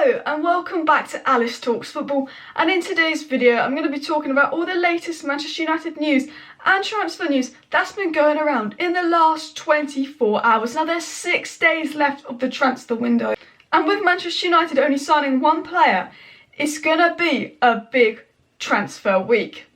Hello and welcome back to Alice Talks Football, and in today's video I'm going to be talking about all the latest Manchester United news and transfer news that's been going around in the last 24 hours. Now there's 6 days left of the transfer window, and with Manchester United only signing one player, it's going to be a big transfer week.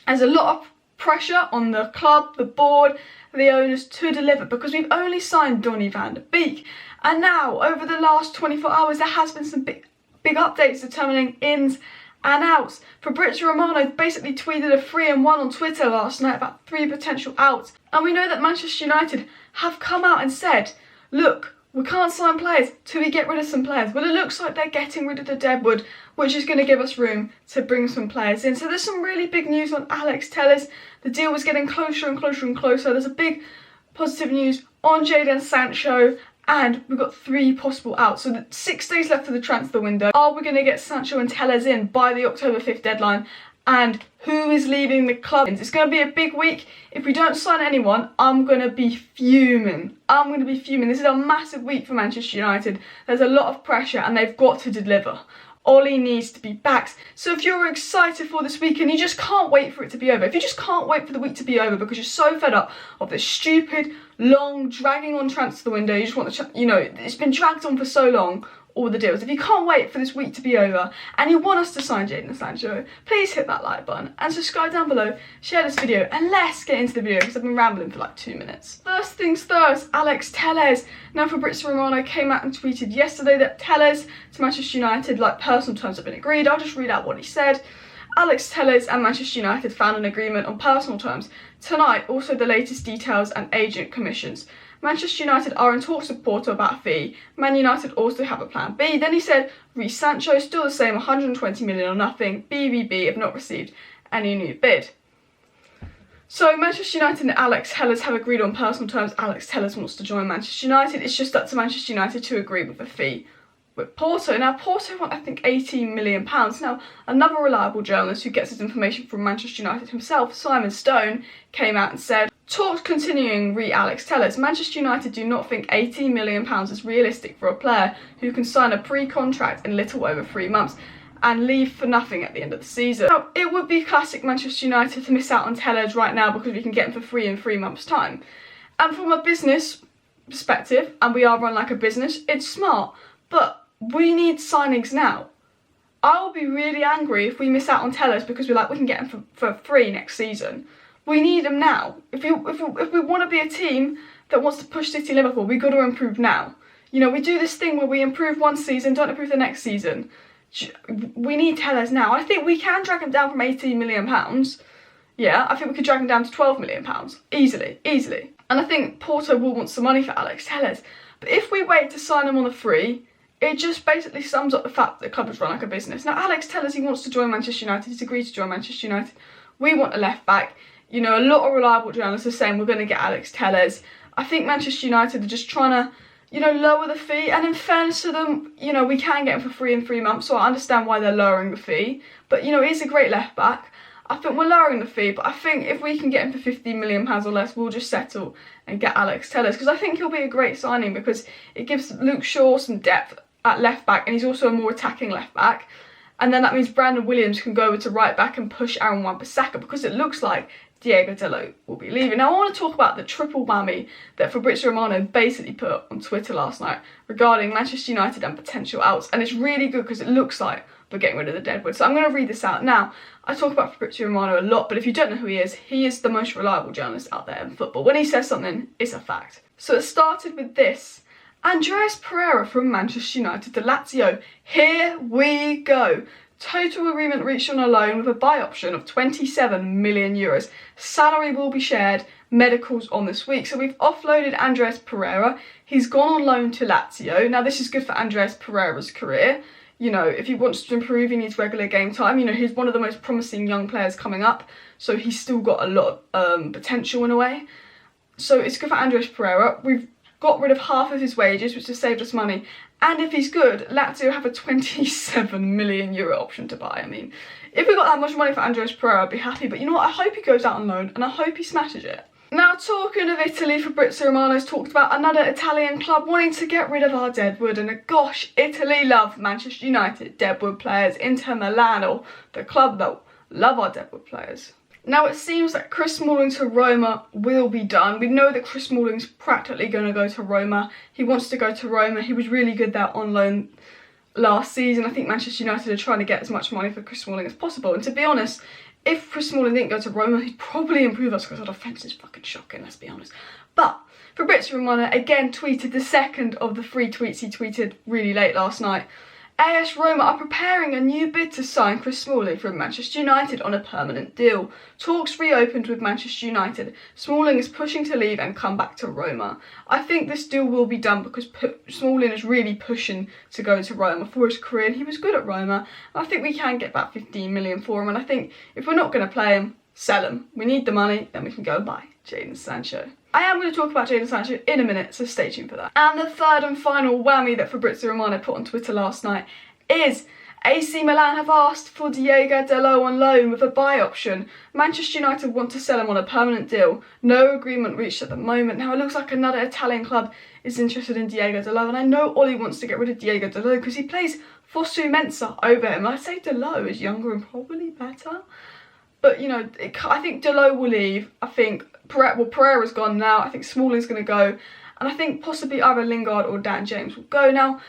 There's a lot of pressure on the club, the board, the owners to deliver, because we've only signed Donny van de Beek. And now, over the last 24 hours, there has been some big updates determining ins and outs. Fabrizio Romano basically tweeted a 3-1 on Twitter last night about 3 potential outs. And we know that Manchester United have come out and said, look, we can't sign players till we get rid of some players. Well, it looks like they're getting rid of the deadwood, which is going to give us room to bring some players in. So there's some really big news on Alex Telles. The deal was getting closer and closer and closer. There's a big positive news on Jadon Sancho. And we've got 3 possible outs. So 6 days left of the transfer window. Are we going to get Sancho and Telles in by the October 5th deadline? And who is leaving the club? It's going to be a big week. If we don't sign anyone, I'm going to be fuming. This is a massive week for Manchester United. There's a lot of pressure and they've got to deliver. Ollie needs to be back. So if you're excited for this week and you just can't wait for it to be over, if you just can't wait for the week to be over because you're so fed up of this stupid, long, dragging on transfer window, you just want the, it's been dragged on for so long, all the deals. If you can't wait for this week to be over and you want us to sign Jadon Sancho, please hit that like button and subscribe down below, share this video, and let's get into the video because I've been rambling for like 2 minutes. First things first, Alex Telles. Now Fabrizio Romano came out and tweeted yesterday that Telles to Manchester United, like personal terms have been agreed. I'll just read out what he said. Alex Telles and Manchester United found an agreement on personal terms tonight, also the latest details and agent commissions. Manchester United are in talks with Porto about a fee. Man United also have a plan B. Then he said, re Sancho, still the same, 120 million or nothing. BBB have not received any new bid. So Manchester United and Alex Telles have agreed on personal terms. Alex Telles wants to join Manchester United. It's just up to Manchester United to agree with a fee with Porto. Now Porto want, I think, £18 million. Now another reliable journalist who gets his information from Manchester United himself, Simon Stone, came out and said, talks continuing re Alex Telles. Manchester United do not think £18 million is realistic for a player who can sign a pre-contract in little over 3 months and leave for nothing at the end of the season. Now, it would be classic Manchester United to miss out on Telles right now because we can get him for free in 3 months' time. And from a business perspective, and we are run like a business, it's smart, but we need signings now. I will be really angry if we miss out on Telles because we're like, we can get him for free next season. We need him now. If we want to be a team that wants to push City and Liverpool, we've got to improve now. You know, we do this thing where we improve one season, don't improve the next season. We need Telles now. I think we can drag him down from £18 million. Yeah, I think we could drag him down to £12 million. Easily. And I think Porto will want some money for Alex Telles. But if we wait to sign him on a free, it just basically sums up the fact that the club is run like a business. Now, Alex Telles, he wants to join Manchester United. He's agreed to join Manchester United. We want a left back. You know, a lot of reliable journalists are saying we're going to get Alex Telles. I think Manchester United are just trying to, lower the fee. And in fairness to them, we can get him for free in 3 months. So I understand why they're lowering the fee. But, he's a great left back. I think we're lowering the fee. But I think if we can get him for £15 million or less, we'll just settle and get Alex Telles. Because I think he'll be a great signing because it gives Luke Shaw some depth at left back. And he's also a more attacking left back. And then that means Brandon Williams can go over to right back and push Aaron Wan-Bissaka because it looks like Diego Dalot will be leaving. Now I want to talk about the triple whammy that Fabrizio Romano basically put on Twitter last night regarding Manchester United and potential outs. And it's really good because it looks like we're getting rid of the deadwood. So I'm going to read this out. Now, I talk about Fabrizio Romano a lot, but if you don't know who he is the most reliable journalist out there in football. When he says something, it's a fact. So it started with this. Andreas Pereira from Manchester United to Lazio. Here we go. Total agreement reached on a loan with a buy option of €27 million. Salary will be shared, medicals on this week. So we've offloaded Andreas Pereira. He's gone on loan to Lazio. Now this is good for Andreas Pereira's career. If he wants to improve, he needs regular game time. He's one of the most promising young players coming up. So he's still got a lot of potential in a way. So it's good for Andreas Pereira. We've got rid of half of his wages, which has saved us money. And if he's good, Lazio have a €27 million option to buy. I mean, if we got that much money for Andreas Pereira, I'd be happy. But you know what? I hope he goes out on loan and I hope he smashes it. Now, talking of Italy, Fabrizio Romano's talked about another Italian club wanting to get rid of our deadwood, and gosh, Italy love Manchester United deadwood players, Inter Milan, or the club that love our deadwood players. Now, it seems that Chris Smalling to Roma will be done. We know that Chris Smalling's practically going to go to Roma. He wants to go to Roma. He was really good there on loan last season. I think Manchester United are trying to get as much money for Chris Smalling as possible. And to be honest, if Chris Smalling didn't go to Roma, he'd probably improve us because our defence is fucking shocking, let's be honest. But Fabrizio Romano again tweeted the second of the 3 tweets he tweeted really late last night. AS Roma are preparing a new bid to sign Chris Smalling from Manchester United on a permanent deal. Talks reopened with Manchester United. Smalling is pushing to leave and come back to Roma. I think this deal will be done because Smalling is really pushing to go to Roma for his career, and he was good at Roma. I think we can get about 15 million for him, and I think if we're not going to play him, sell him. We need the money, then we can go and buy Jadon Sancho. I am going to talk about Jadon Sancho in a minute, so stay tuned for that. And the third and final whammy that Fabrizio Romano put on Twitter last night is AC Milan have asked for Diego Dalot on loan with a buy option. Manchester United want to sell him on a permanent deal. No agreement reached at the moment. Now, it looks like another Italian club is interested in Diego Dalot, and I know Ollie wants to get rid of Diego Dalot because he plays Fosu Mensah over him. I'd say Dalot is younger and probably better. But, you know, I think Dalot will leave. I think Pereira's gone now. I think Smalling's going to go. And I think possibly either Lingard or Dan James will go. Now,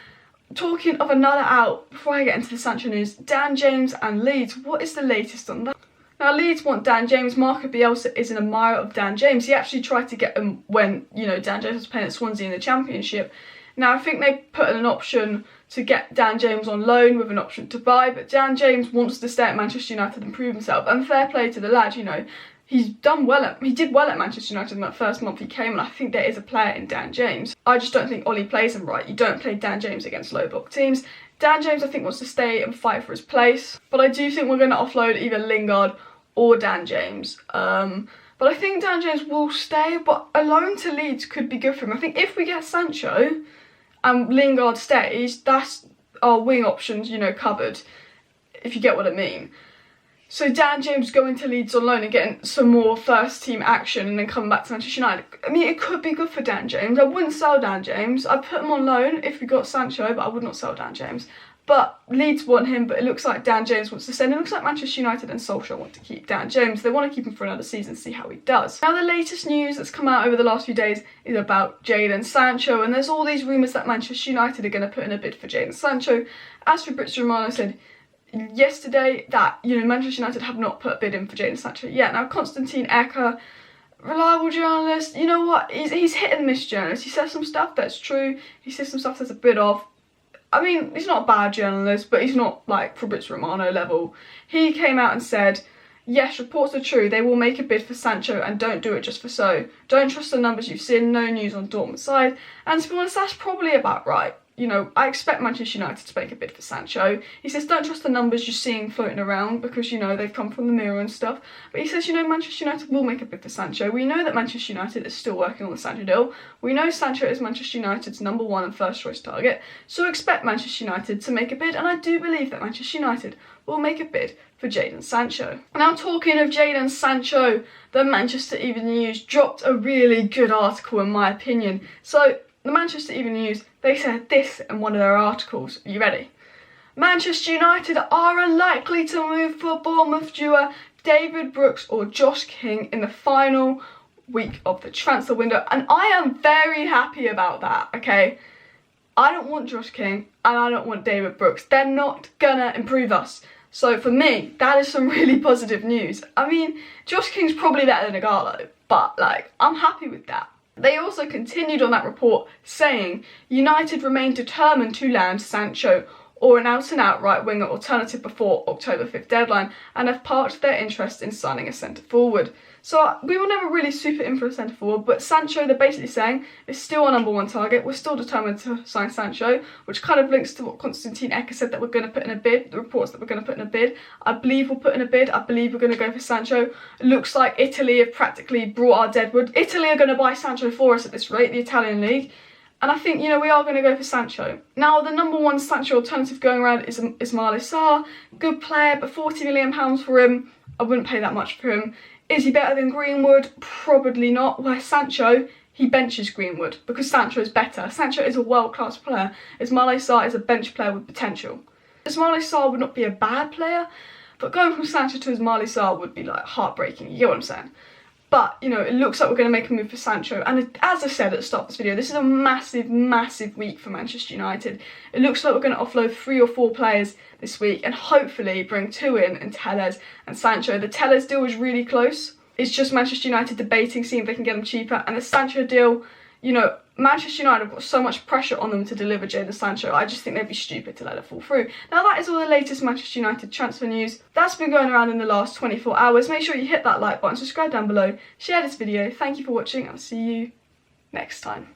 talking of another out, before I get into the Sancho news, Dan James and Leeds, what is the latest on that? Now, Leeds want Dan James. Marco Bielsa is an admirer of Dan James. He actually tried to get him when, you know, Dan James was playing at Swansea in the Championship. Now, I think they put in an option to get Dan James on loan with an option to buy, but Dan James wants to stay at Manchester United and prove himself. And fair play to the lad, you know, he did well at Manchester United in that first month he came, and I think there is a player in Dan James. I just don't think Ollie plays him right. You don't play Dan James against low block teams. Dan James, I think, wants to stay and fight for his place, but I do think we're going to offload either Lingard or Dan James. But I think Dan James will stay, but a loan to Leeds could be good for him. I think if we get Sancho and Lingard stays, that's our wing options, you know, covered, if you get what I mean. So Dan James going to Leeds on loan and getting some more first team action and then coming back to Manchester United. I mean, it could be good for Dan James. I wouldn't sell Dan James. I'd put him on loan if we got Sancho, but I would not sell Dan James. But Leeds want him, but it looks like Dan James wants to send. It looks like Manchester United and Solskjaer want to keep Dan James. They want to keep him for another season, see how he does. Now, the latest news that's come out over the last few days is about Jadon Sancho, and there's all these rumours that Manchester United are going to put in a bid for Jadon Sancho. As Fabrizio Romano said yesterday, that, you know, Manchester United have not put a bid in for Jadon Sancho yet. Now, Konstantin Ecker, reliable journalist, you know what, he's hit and miss journalist. He says some stuff that's true, he says some stuff that's a bit off. I mean, he's not a bad journalist, but he's not like Fabrizio Romano level. He came out and said, yes, reports are true. They will make a bid for Sancho and don't do it just for so. Don't trust the numbers you've seen. No news on Dortmund's side. And to be honest, that's probably about right. You know, I expect Manchester United to make a bid for Sancho. He says, don't trust the numbers you're seeing floating around because, you know, they've come from the mirror and stuff. But he says, you know, Manchester United will make a bid for Sancho. We know that Manchester United is still working on the Sancho deal. We know Sancho is Manchester United's number 1 and first choice target. So expect Manchester United to make a bid. And I do believe that Manchester United will make a bid for Jadon Sancho. Now, talking of Jadon Sancho, the Manchester Evening News dropped a really good article in my opinion. So, the Manchester Evening News, they said this in one of their articles. Are you ready? Manchester United are unlikely to move for Bournemouth duo David Brooks or Josh King in the final week of the transfer window. And I am very happy about that, okay? I don't want Josh King and I don't want David Brooks. They're not gonna improve us. So for me, that is some really positive news. I mean, Josh King's probably better than Igalo, but like, I'm happy with that. They also continued on that report saying United remain determined to land Sancho or an out-and-out right-winger alternative before October 5th deadline and have parked their interest in signing a centre-forward. So we were never really super in for a centre-forward, but Sancho, they're basically saying, is still our number 1 target. We're still determined to sign Sancho, which kind of links to what Konstantin Ecker said that we're going to put in a bid, the reports that we're going to put in a bid. I believe we'll put in a bid. I believe we're going to go for Sancho. It looks like Italy have practically brought our deadwood. Italy are going to buy Sancho for us at this rate, the Italian league. And I think, you know, we are going to go for Sancho. Now, the number 1 Sancho alternative going around is Ismail Sarr. Good player, but £40 million for him. I wouldn't pay that much for him. Is he better than Greenwood? Probably not. Where Sancho, he benches Greenwood because Sancho is better. Sancho is a world-class player. Ismaila Sarr is a bench player with potential. Ismaila Sarr would not be a bad player, but going from Sancho to Ismaila Sarr would be like heartbreaking. You get what I'm saying? But, you know, it looks like we're going to make a move for Sancho. And as I said at the start of this video, this is a massive, massive week for Manchester United. It looks like we're going to offload 3 or 4 players this week and hopefully bring 2 in Telles and Sancho. The Telles deal is really close. It's just Manchester United debating, seeing if they can get him cheaper. And the Sancho deal, you know, Manchester United have got so much pressure on them to deliver Jadon Sancho. I just think they'd be stupid to let it fall through. Now that is all the latest Manchester United transfer news that's been going around in the last 24 hours. Make sure you hit that like button, subscribe down below, share this video. Thank you for watching. I'll see you next time.